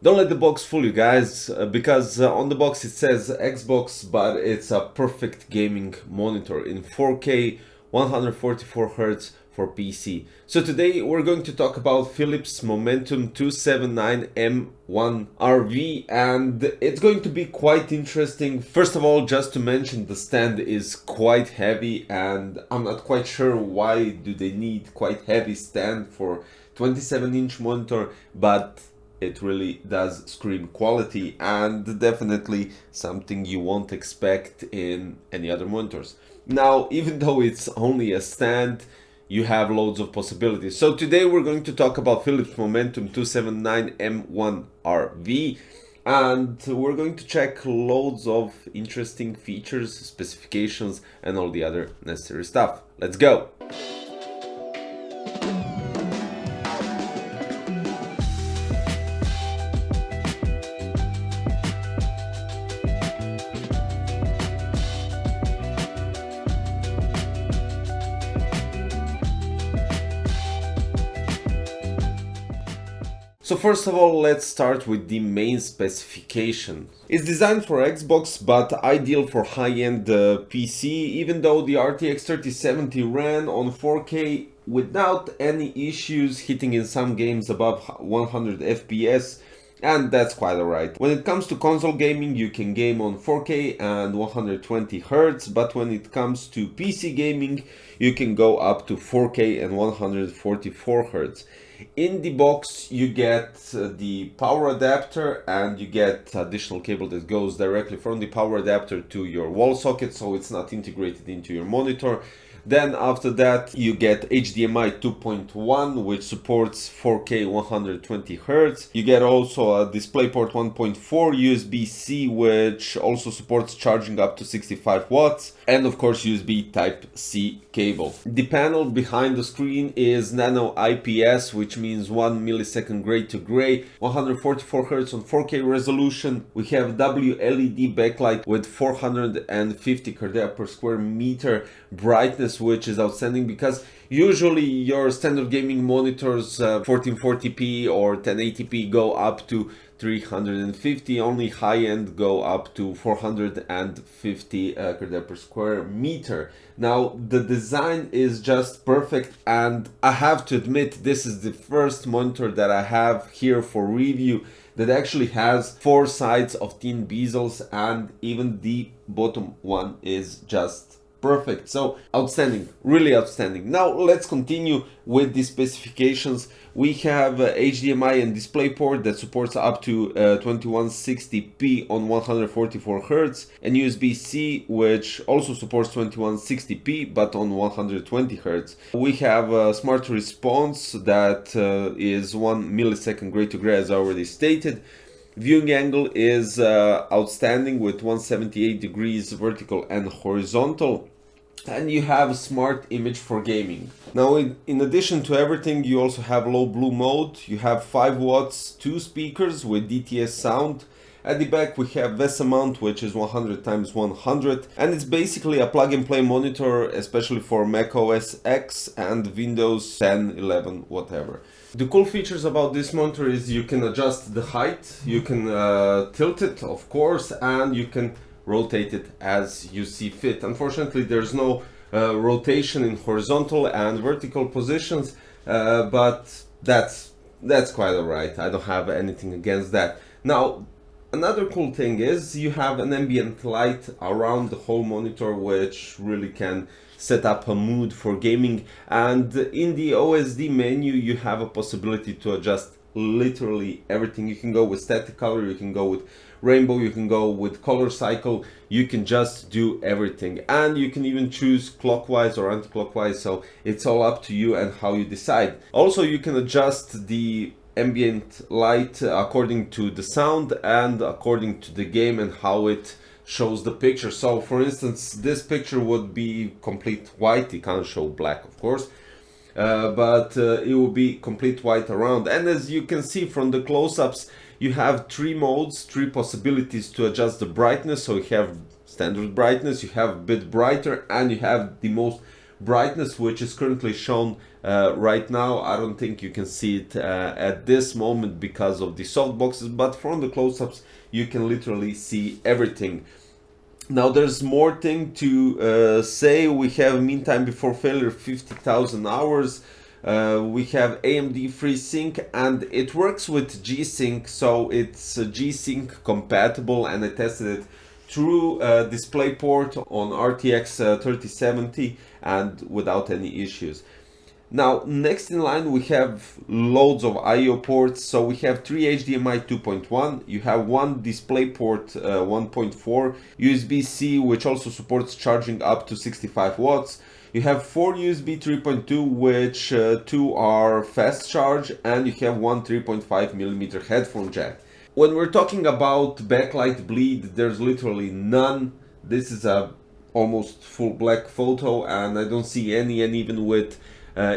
Don't let the box fool you guys, because on the box it says Xbox, but it's a perfect gaming monitor in 4K, 144Hz for PC. So today we're going to talk about Philips Momentum 279M1RV, and it's going to be quite interesting. First of all, just to mention, the stand is quite heavy, and I'm not quite sure why do they need quite heavy stand for 27-inch monitor, but it really does scream quality, and definitely something you won't expect in any other monitors. Now, even though it's only a stand, you have loads of possibilities. So today we're going to talk about Philips Momentum 279M1RV, and we're going to check loads of interesting features, specifications, and all the other necessary stuff. Let's go! So first of all, let's start with the main specification. It's designed for Xbox, but ideal for high-end PC, even though the RTX 3070 ran on 4K without any issues, hitting in some games above 100 FPS, and that's quite alright. When it comes to console gaming, you can game on 4K and 120 Hz, but when it comes to PC gaming, you can go up to 4K and 144 Hz. In the box you get the power adapter, and you get additional cable that goes directly from the power adapter to your wall socket, so it's not integrated into your monitor. Then after that you get HDMI 2.1, which supports 4K 120 Hz. You get also a DisplayPort 1.4 USB-C, which also supports charging up to 65 watts. And of course USB Type-C cable. The panel behind the screen is nano IPS, which means 1 millisecond gray to gray, 144 Hz on 4K resolution. We have WLED backlight with 450 Candela per square meter brightness, which is outstanding because usually your standard gaming monitors 1440p or 1080p go up to 350, only high-end go up to 450 Candela per square meter. Now the design is just perfect, and I have to admit this is the first monitor that I have here for review that actually has 4 sides of thin bezels, and even the bottom one is just perfect. So outstanding, really outstanding. Now let's continue with the specifications. We have HDMI and DisplayPort that supports up to 2160p on 144 Hz, and USB-C, which also supports 2160p but on 120 Hz. We have a smart response that is 1 millisecond gray to gray, as I already stated. Viewing angle is outstanding with 178 degrees vertical and horizontal. And you have smart image for gaming. Now in addition to everything, you also have low blue mode. You have 5 watts, 2 speakers with DTS sound. At the back we have VESA mount, which is 100 x 100, and it's basically a plug and play monitor, especially for Mac OS X and Windows 10, 11, whatever. The cool features about this monitor is you can adjust the height, you can tilt it, of course, and you can rotate it as you see fit. Unfortunately, there's no rotation in horizontal and vertical positions, but that's quite alright. I don't have anything against that. Now, another cool thing is you have an ambient light around the whole monitor, which really can set up a mood for gaming. And in the OSD menu, you have a possibility to adjust literally everything. You can go with static color, you can go with rainbow, you can go with color cycle, you can just do everything, and you can even choose clockwise or anti-clockwise, so it's all up to you and how you decide. Also, you can adjust the ambient light according to the sound and according to the game and how it shows the picture. So for instance, this picture would be complete white. It can't show black, of course, but it will be complete white around. And as you can see from the close-ups, you have 3 modes, 3 possibilities to adjust the brightness. So you have standard brightness, you have a bit brighter, and you have the most brightness, which is currently shown right now. I don't think you can see it at this moment because of the softboxes, but from the close-ups you can literally see everything. Now there's more thing to say. We have mean time before failure 50,000 hours. We have AMD FreeSync, and it works with G-Sync, so it's G-Sync compatible, and I tested it through DisplayPort on RTX 3070 and without any issues. Now, next in line, we have loads of I/O ports. So we have 3 HDMI 2.1, you have one DisplayPort 1.4, USB-C, which also supports charging up to 65 watts. You have 4 USB 3.2, which 2 are fast charge, and you have one 3.5mm headphone jack. When we're talking about backlight bleed, there's literally none. This is a almost full black photo, and I don't see any, and even with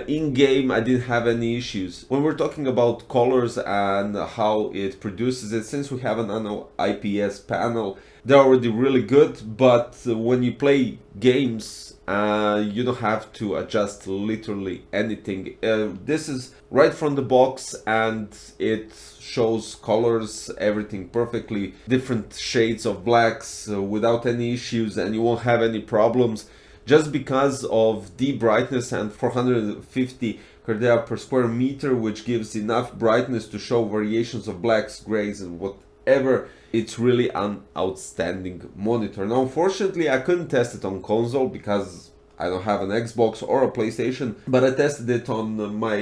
in-game I didn't have any issues. When we're talking about colors and how it produces it, since we have an nano IPS panel, they're already really good, but when you play games you don't have to adjust literally anything. This is right from the box, and it shows colors, everything perfectly, different shades of blacks without any issues, and you won't have any problems. Just because of the brightness and 450 cardea per square meter, which gives enough brightness to show variations of blacks, grays, and whatever. It's really an outstanding monitor. Now, unfortunately, I couldn't test it on console because I don't have an Xbox or a PlayStation, but I tested it on my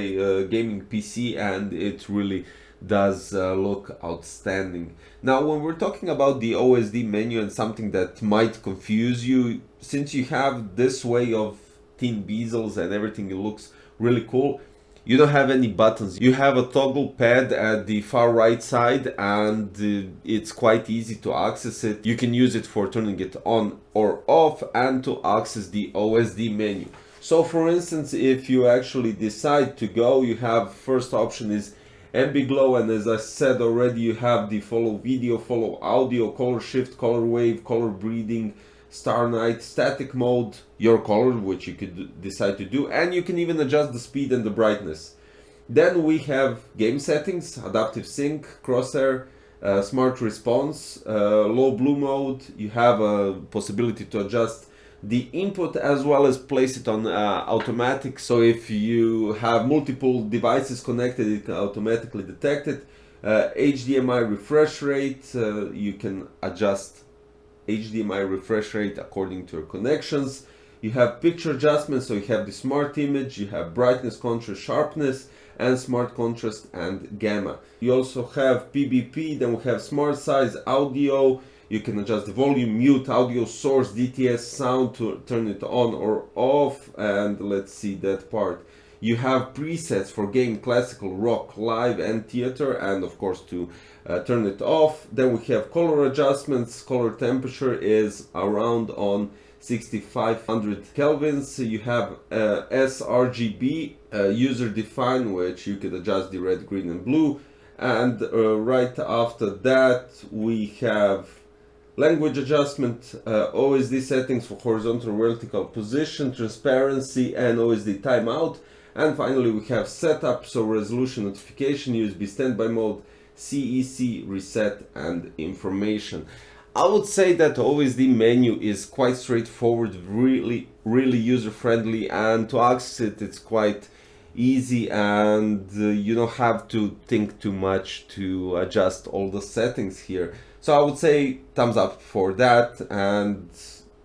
gaming PC, and it really does look outstanding. Now, when we're talking about the OSD menu and something that might confuse you, since you have this way of thin bezels and everything, it looks really cool. You don't have any buttons. You have a toggle pad at the far right side, and it's quite easy to access it. You can use it for turning it on or off, and to access the OSD menu. So for instance, if you actually decide to go, you have first option is AmbiGlow, and as I said already, you have the follow video, follow audio, color shift, color wave, color breathing, star night, static mode, your color, which you could decide to do, and you can even adjust the speed and the brightness. Then we have game settings, adaptive sync, crosshair, smart response, low blue mode. You have a possibility to adjust the input as well as place it on automatic, so if you have multiple devices connected, it can automatically detect it. HDMI refresh rate, you can adjust HDMI refresh rate according to your connections. You have picture adjustment, so you have the smart image, you have brightness, contrast, sharpness, and smart contrast and gamma. You also have PBP, then we have smart size, audio. You can adjust the volume, mute, audio source, DTS sound to turn it on or off, and let's see that part. You have presets for game, classical, rock, live, and theater, and of course to turn it off. Then we have color adjustments. Color temperature is around on 6500 kelvins. You have sRGB, user defined, which you could adjust the red, green, and blue. And right after that we have language adjustment, OSD settings for horizontal vertical position, transparency, and OSD timeout. And finally we have setup, so resolution, notification, USB standby mode, CEC, reset, and information. I would say that OSD menu is quite straightforward, really user friendly, and to access it, it's quite easy, and you don't have to think too much to adjust all the settings here. So I would say thumbs up for that, and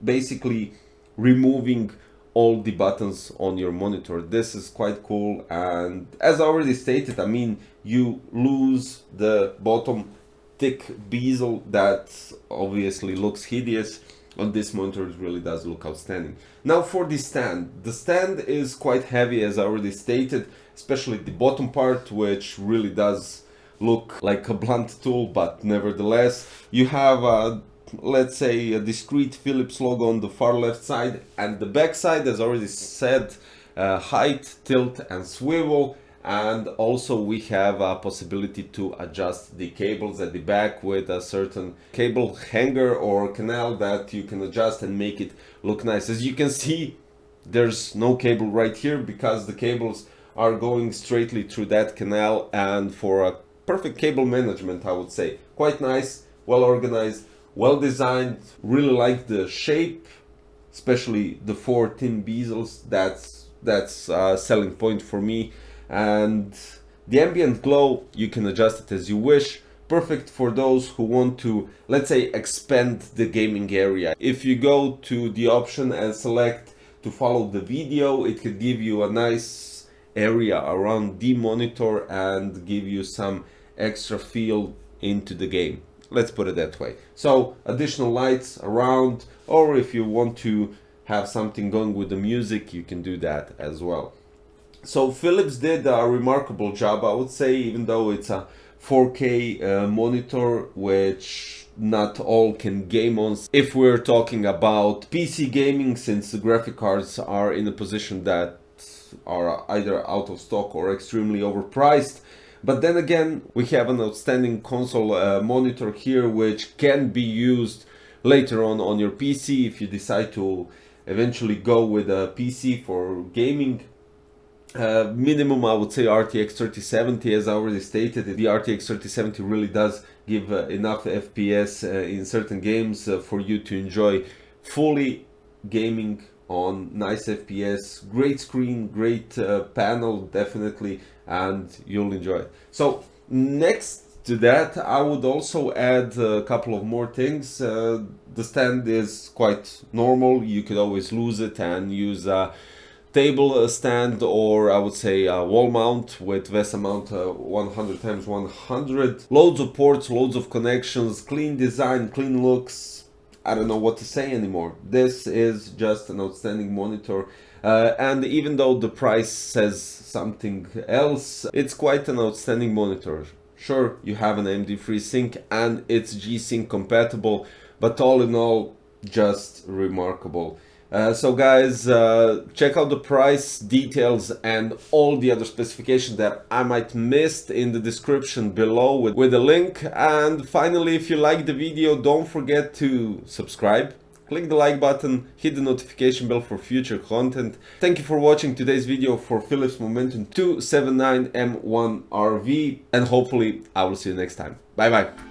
basically removing all the buttons on your monitor. This is quite cool, and as I already stated, I mean, you lose the bottom thick bezel that obviously looks hideous. On this monitor it really does look outstanding. Now for the stand is quite heavy, as I already stated, especially the bottom part, which really does look like a blunt tool, but nevertheless you have a, let's say, a discrete Philips logo on the far left side, and the back side, as already said, height, tilt, and swivel. And also we have a possibility to adjust the cables at the back with a certain cable hanger or canal that you can adjust and make it look nice. As you can see, There's no cable right here because the cables are going straightly through that canal, and for a perfect cable management, I would say. Quite nice, well organized, well designed. Really like the shape, especially the 4 thin bezels. That's a selling point for me. And the ambient glow, you can adjust it as you wish. Perfect for those who want to, let's say, expand the gaming area. If you go to the option and select to follow the video, it could give you a nice area around the monitor and give you some extra feel into the game. Let's put it that way. So additional lights around, or if you want to have something going with the music, you can do that as well. So Philips did a remarkable job, I would say, even though it's a 4K monitor, which not all can game on. If we're talking about PC gaming, since the graphic cards are in a position that are either out of stock or extremely overpriced. But then again, we have an outstanding console monitor here, which can be used later on your PC if you decide to eventually go with a PC for gaming. Minimum, I would say RTX 3070. As I already stated, the RTX 3070 really does give enough FPS in certain games for you to enjoy fully gaming on nice FPS, great screen, great panel, definitely, and you'll enjoy it. So next to that, I would also add a couple of more things. The stand is quite normal. You could always lose it and use a table stand, or I would say a wall mount with VESA mount 100x100. Loads of ports, loads of connections, clean design, clean looks. I don't know what to say anymore. This is just an outstanding monitor. And even though the price says something else, it's quite an outstanding monitor. Sure, you have an AMD FreeSync and it's G-Sync compatible, but all in all, just remarkable. So guys, check out the price details and all the other specifications that I might missed in the description below with a link. And finally, if you like the video, don't forget to subscribe, click the like button, hit the notification bell for future content. Thank you for watching today's video for Philips Momentum 279M1RV, and hopefully I will see you next time. Bye bye.